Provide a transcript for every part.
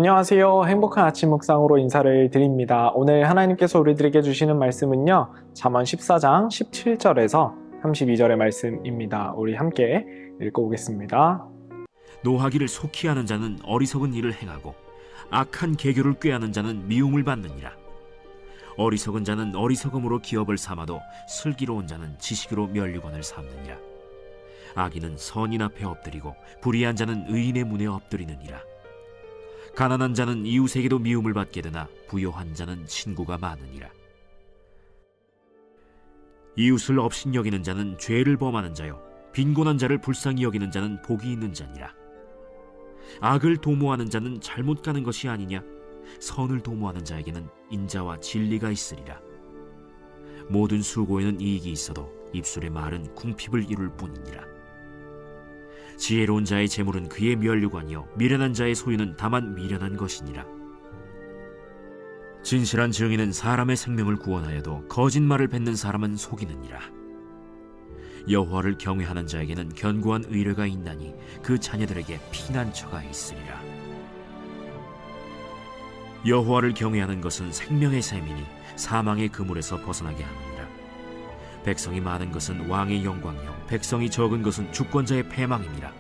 안녕하세요. 행복한 아침 묵상으로 인사를 드립니다. 오늘 하나님께서 우리들에게 주시는 말씀은요, 잠언 14장 17절에서 32절의 말씀입니다. 우리 함께 읽어보겠습니다. 노하기를 속히 하는 자는 어리석은 일을 행하고 악한 계교를 꾀하는 자는 미움을 받느니라. 어리석은 자는 어리석음으로 기업을 삼아도 슬기로운 자는 지식으로 면류관을 삼느니라. 악인은 선인 앞에 엎드리고 불의한 자는 의인의 문에 엎드리느니라. 가난한 자는 이웃에게도 미움을 받게 되나 부요한 자는 친구가 많으니라. 이웃을 업신여기는 자는 죄를 범하는 자요 빈곤한 자를 불쌍히 여기는 자는 복이 있는 자니라. 악을 도모하는 자는 잘못 가는 것이 아니냐? 선을 도모하는 자에게는 인자와 진리가 있으리라. 모든 수고에는 이익이 있어도 입술의 말은 궁핍을 이룰 뿐이니라. 지혜로운 자의 재물은 그의 면류관이요 미련한 자의 소유는 다만 미련한 것이니라. 진실한 증인은 사람의 생명을 구원하여도 거짓말을 뱉는 사람은 속이느니라. 여호와를 경외하는 자에게는 견고한 의뢰가 있나니 그 자녀들에게 피난처가 있으리라. 여호와를 경외하는 것은 생명의 샘이니 사망의 그물에서 벗어나게 하느니라. 백성이 많은 것은 왕의 영광이요 백성이 적은 것은 주권자의 패망이니라.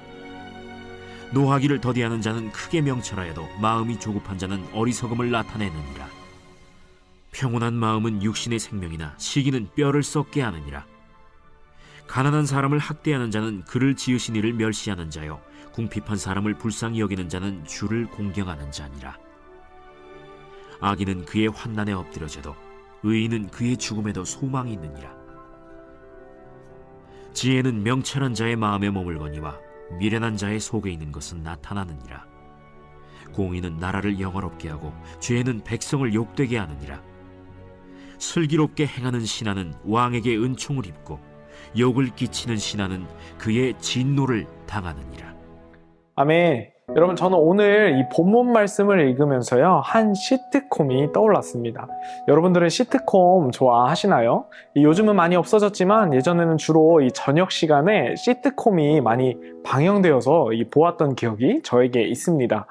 노하기를 더디하는 자는 크게 명철하여도 마음이 조급한 자는 어리석음을 나타내느니라. 평온한 마음은 육신의 생명이나 시기는 뼈를 썩게 하느니라. 가난한 사람을 학대하는 자는 그를 지으신 이를 멸시하는 자요 궁핍한 사람을 불쌍히 여기는 자는 주를 공경하는 자니라. 악인은 그의 환난에 엎드려져도 의인은 그의 죽음에도 소망이 있느니라. 지혜는 명철한 자의 마음에 머물거니와 미련한 자의 속에 있는 것은 나타나느니라. 공의는 나라를 영화롭게 하고 죄는 백성을 욕되게 하느니라. 슬기롭게 행하는 신하는 왕에게 은총을 입고 욕을 끼치는 신하는 그의 진노를 당하느니라. 아멘. 여러분, 저는 오늘 이 본문 말씀을 읽으면서요, 한 시트콤이 떠올랐습니다. 여러분들은 시트콤 좋아하시나요? 요즘은 많이 없어졌지만 예전에는 주로 이 저녁 시간에 시트콤이 많이 방영되어서 보았던 기억이 저에게 있습니다.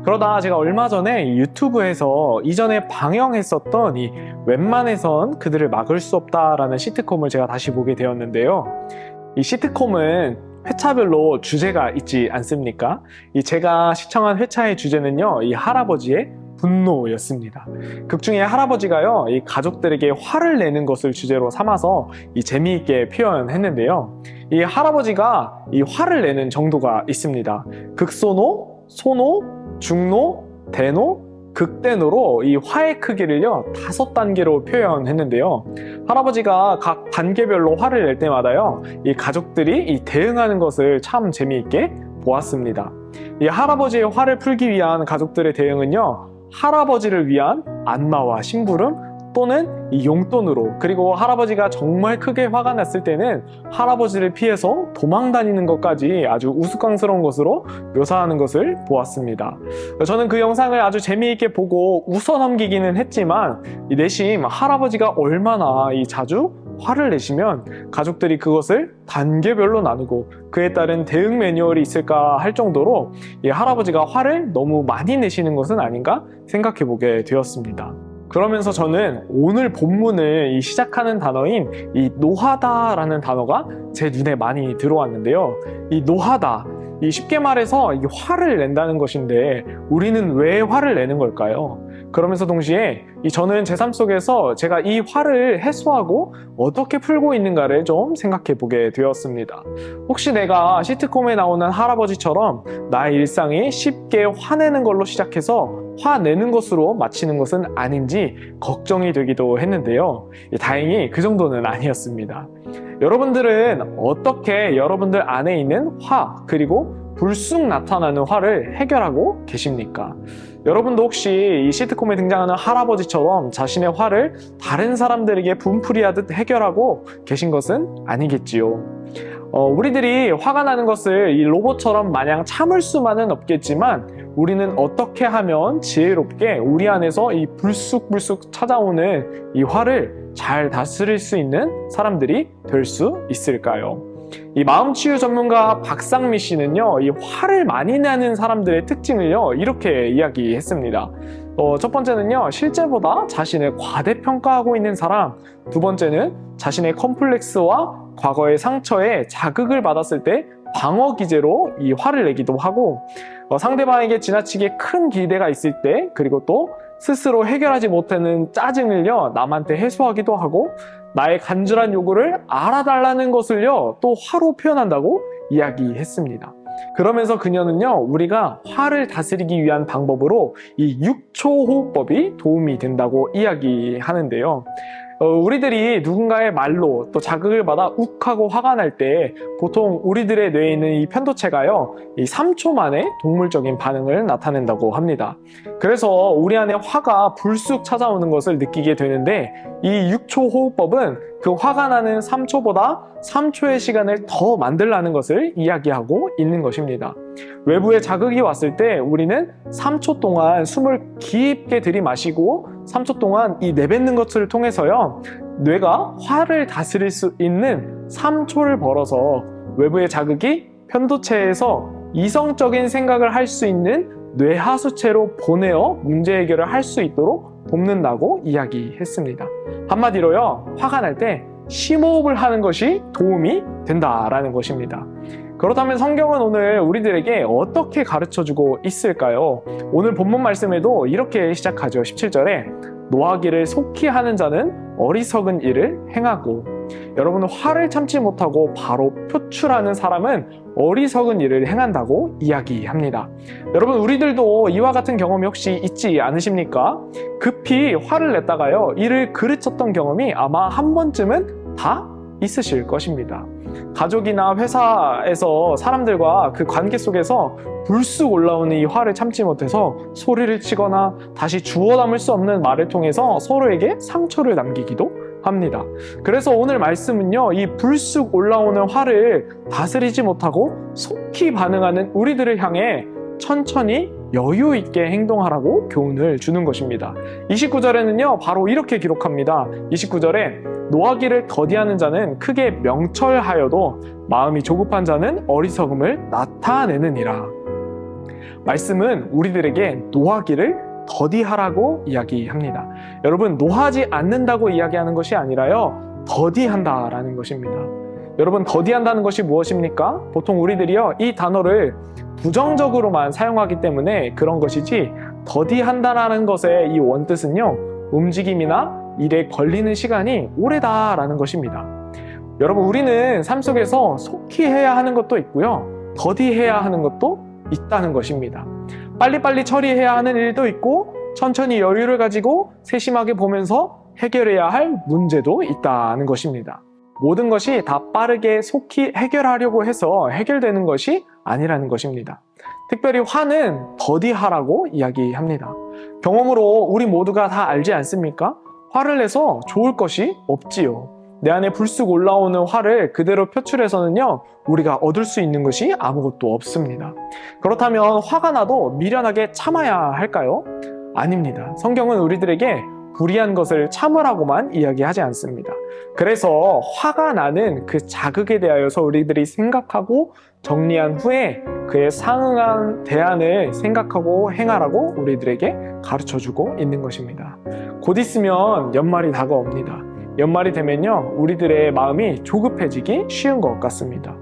그러다 제가 얼마 전에 유튜브에서 이전에 방영했었던 이 웬만해선 그들을 막을 수 없다라는 시트콤을 제가 다시 보게 되었는데요. 이 시트콤은 회차별로 주제가 있지 않습니까? 제가 시청한 회차의 주제는요, 이 할아버지의 분노였습니다. 극 중에 할아버지가요, 이 가족들에게 화를 내는 것을 주제로 삼아서 재미있게 표현했는데요. 이 할아버지가 이 화를 내는 정도가 있습니다. 극소노, 소노, 중노, 대노, 극대노로 이 화의 크기를요 5단계로 표현했는데요. 할아버지가 각 단계별로 화를 낼 때마다요 이 가족들이 대응하는 것을 참 재미있게 보았습니다. 이 할아버지의 화를 풀기 위한 가족들의 대응은요, 할아버지를 위한 안마와 심부름 또는 이 용돈으로, 그리고 할아버지가 정말 크게 화가 났을 때는 할아버지를 피해서 도망 다니는 것까지 아주 우스꽝스러운 것으로 묘사하는 것을 보았습니다. 저는 그 영상을 아주 재미있게 보고 웃어 넘기기는 했지만 내심 할아버지가 얼마나 자주 화를 내시면 가족들이 그것을 단계별로 나누고 그에 따른 대응 매뉴얼이 있을까 할 정도로 이 할아버지가 화를 너무 많이 내시는 것은 아닌가 생각해 보게 되었습니다. 그러면서 저는 오늘 본문을 시작하는 단어인 이 노하다라는 단어가 제 눈에 많이 들어왔는데요. 이 노하다, 쉽게 말해서 화를 낸다는 것인데 우리는 왜 화를 내는 걸까요? 그러면서 동시에 저는 제 삶 속에서 제가 이 화를 해소하고 어떻게 풀고 있는가를 좀 생각해 보게 되었습니다. 혹시 내가 시트콤에 나오는 할아버지처럼 나의 일상이 쉽게 화내는 걸로 시작해서 화내는 것으로 마치는 것은 아닌지 걱정이 되기도 했는데요. 다행히 그 정도는 아니었습니다. 여러분들은 어떻게 여러분들 안에 있는 화, 그리고 불쑥 나타나는 화를 해결하고 계십니까? 여러분도 혹시 이 시트콤에 등장하는 할아버지처럼 자신의 화를 다른 사람들에게 분풀이하듯 해결하고 계신 것은 아니겠지요. 우리들이 화가 나는 것을 이 로봇처럼 마냥 참을 수만은 없겠지만 우리는 어떻게 하면 지혜롭게 우리 안에서 이 불쑥불쑥 찾아오는 이 화를 잘 다스릴 수 있는 사람들이 될 수 있을까요? 이 마음치유 전문가 박상미 씨는요, 이 화를 많이 내는 사람들의 특징을요, 이렇게 이야기했습니다. 첫 번째는요, 실제보다 자신을 과대평가하고 있는 사람. 두 번째는 자신의 컴플렉스와 과거의 상처에 자극을 받았을 때 방어 기제로 이 화를 내기도 하고, 상대방에게 지나치게 큰 기대가 있을 때, 그리고 또 스스로 해결하지 못하는 짜증을요, 남한테 해소하기도 하고, 나의 간절한 요구를 알아달라는 것을요, 또 화로 표현한다고 이야기했습니다. 그러면서 그녀는요, 우리가 화를 다스리기 위한 방법으로 이 6초 호흡법이 도움이 된다고 이야기하는데요. 우리들이 누군가의 말로 또 자극을 받아 욱하고 화가 날 때 보통 우리들의 뇌에 있는 이 편도체가요, 이 3초 만에 동물적인 반응을 나타낸다고 합니다. 그래서 우리 안에 화가 불쑥 찾아오는 것을 느끼게 되는데, 이 6초 호흡법은 그 화가 나는 3초보다 3초의 시간을 더 만들라는 것을 이야기하고 있는 것입니다. 외부의 자극이 왔을 때 우리는 3초 동안 숨을 깊게 들이마시고 3초 동안 이 내뱉는 것을 통해서요, 뇌가 화를 다스릴 수 있는 3초를 벌어서 외부의 자극이 편도체에서 이성적인 생각을 할 수 있는 뇌하수체로 보내어 문제 해결을 할 수 있도록 돕는다고 이야기했습니다. 한마디로요, 화가 날 때 심호흡을 하는 것이 도움이 된다라는 것입니다. 그렇다면 성경은 오늘 우리들에게 어떻게 가르쳐주고 있을까요? 오늘 본문 말씀에도 이렇게 시작하죠. 17절에 노하기를 속히 하는 자는 어리석은 일을 행하고, 여러분, 화를 참지 못하고 바로 표출하는 사람은 어리석은 일을 행한다고 이야기합니다. 여러분, 우리들도 이와 같은 경험이 혹시 있지 않으십니까? 급히 화를 냈다가요, 이를 그르쳤던 경험이 아마 한 번쯤은 다 있으실 것입니다. 가족이나 회사에서 사람들과 그 관계 속에서 불쑥 올라오는 이 화를 참지 못해서 소리를 치거나 다시 주워 담을 수 없는 말을 통해서 서로에게 상처를 남기기도 합니다. 그래서 오늘 말씀은요, 이 불쑥 올라오는 화를 다스리지 못하고 속히 반응하는 우리들을 향해 천천히 여유 있게 행동하라고 교훈을 주는 것입니다. 29절에는요, 바로 이렇게 기록합니다. 29절에 노하기를 더디하는 자는 크게 명철하여도 마음이 조급한 자는 어리석음을 나타내느니라. 말씀은 우리들에게 노하기를 더디하라고 이야기합니다. 여러분, 노하지 않는다고 이야기하는 것이 아니라요, 더디한다라는 것입니다. 여러분, 더디한다는 것이 무엇입니까? 보통 우리들이요, 이 단어를 부정적으로만 사용하기 때문에 그런 것이지, 더디한다라는 것의 이 원뜻은요, 움직임이나 일에 걸리는 시간이 오래다라는 것입니다. 여러분, 우리는 삶 속에서 속히 해야 하는 것도 있고요, 더디해야 하는 것도 있다는 것입니다. 빨리빨리 처리해야 하는 일도 있고, 천천히 여유를 가지고 세심하게 보면서 해결해야 할 문제도 있다는 것입니다. 모든 것이 다 빠르게 속히 해결하려고 해서 해결되는 것이 아니라는 것입니다. 특별히 화는 더디하라고 이야기합니다. 경험으로 우리 모두가 다 알지 않습니까? 화를 내서 좋을 것이 없지요. 내 안에 불쑥 올라오는 화를 그대로 표출해서는요, 우리가 얻을 수 있는 것이 아무것도 없습니다. 그렇다면 화가 나도 미련하게 참아야 할까요? 아닙니다. 성경은 우리들에게 불의한 것을 참으라고만 이야기하지 않습니다. 그래서 화가 나는 그 자극에 대하여서 우리들이 생각하고 정리한 후에 그에 상응한 대안을 생각하고 행하라고 우리들에게 가르쳐주고 있는 것입니다. 곧 있으면 연말이 다가옵니다. 연말이 되면요, 우리들의 마음이 조급해지기 쉬운 것 같습니다.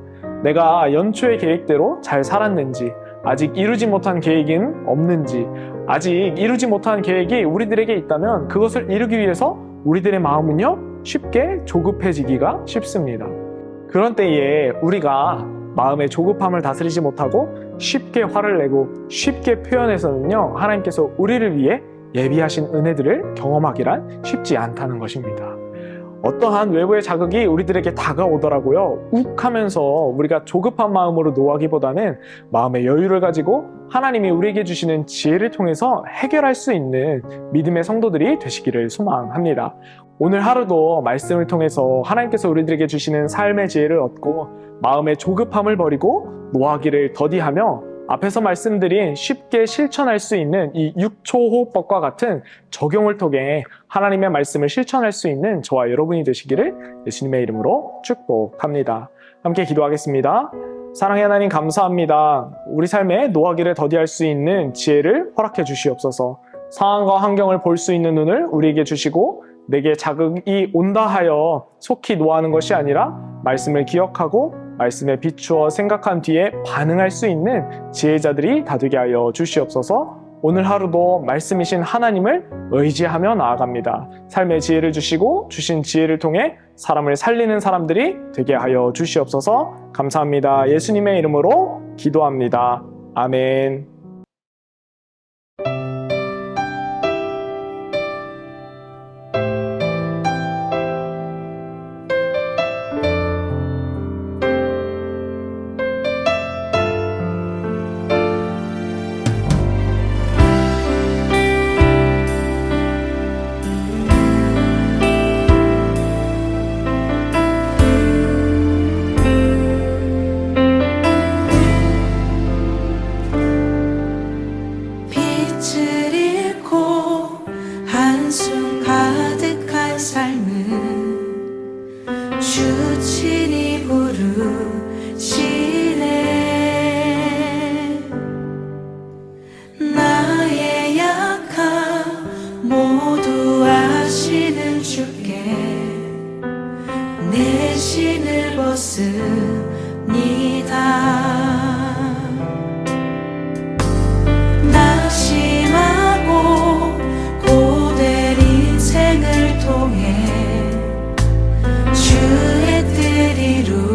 내가 연초의 계획대로 잘 살았는지, 아직 이루지 못한 계획은 없는지, 아직 이루지 못한 계획이 우리들에게 있다면 그것을 이루기 위해서 우리들의 마음은요, 쉽게 조급해지기가 쉽습니다. 그런 때에 우리가 마음의 조급함을 다스리지 못하고 쉽게 화를 내고 쉽게 표현해서는요, 하나님께서 우리를 위해 예비하신 은혜들을 경험하기란 쉽지 않다는 것입니다. 어떠한 외부의 자극이 우리들에게 다가오더라고요, 욱하면서 우리가 조급한 마음으로 노하기보다는 마음의 여유를 가지고 하나님이 우리에게 주시는 지혜를 통해서 해결할 수 있는 믿음의 성도들이 되시기를 소망합니다. 오늘 하루도 말씀을 통해서 하나님께서 우리들에게 주시는 삶의 지혜를 얻고 마음의 조급함을 버리고 노하기를 더디하며 앞에서 말씀드린 쉽게 실천할 수 있는 이 6초 호흡법과 같은 적용을 통해 하나님의 말씀을 실천할 수 있는 저와 여러분이 되시기를 예수님의 이름으로 축복합니다. 함께 기도하겠습니다. 사랑의 하나님 감사합니다. 우리 삶에 노하기를 더디할 수 있는 지혜를 허락해 주시옵소서. 상황과 환경을 볼 수 있는 눈을 우리에게 주시고 내게 자극이 온다 하여 속히 노하는 것이 아니라 말씀을 기억하고 말씀에 비추어 생각한 뒤에 반응할 수 있는 지혜자들이 다 되게 하여 주시옵소서. 오늘 하루도 말씀이신 하나님을 의지하며 나아갑니다. 삶의 지혜를 주시고 주신 지혜를 통해 사람을 살리는 사람들이 되게 하여 주시옵소서. 감사합니다. 예수님의 이름으로 기도합니다. 아멘. 빛을 잃고 한숨 가득한 삶은 주 친히 부르시네. 나의 약함 모두 아시는 주께 내 신을 벗습니다. 낙심하고 고된 인생을 통해 주의 뜻 이루시네.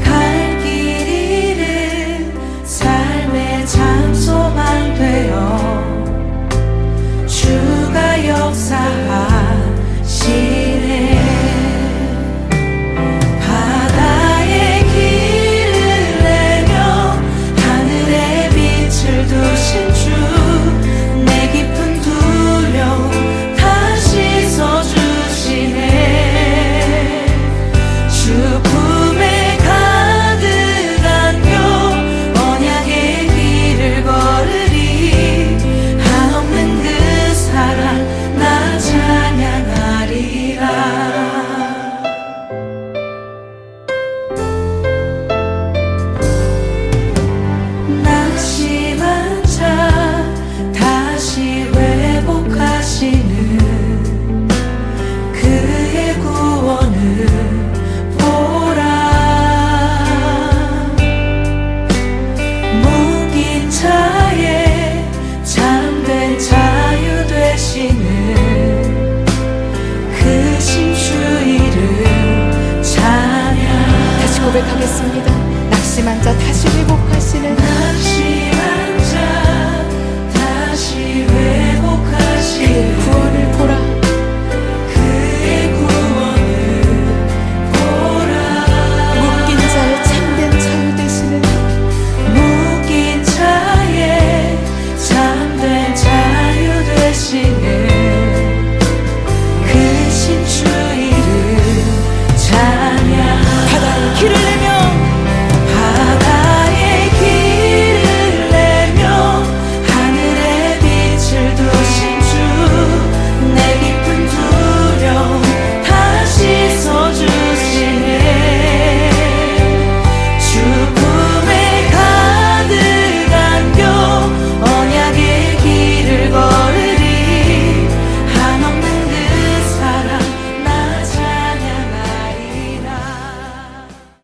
갈 길 잃은 삶의 장소만 되어 주가 역사하시네. 바다의 길을 내며 하늘에 빛을 두신 주, 내 깊은 두려움 다 씻어주시네. 주 품에 가득 안겨 언약의 길을 걸으리. 한없는 그 사랑 나 찬양하리라. 낙심한 자 다시 회복하시는 그의 구원을 보라. 묶인 자의 잠든 자유 되시는 그 신주 이름 찬양. 다시 고백하겠습니다.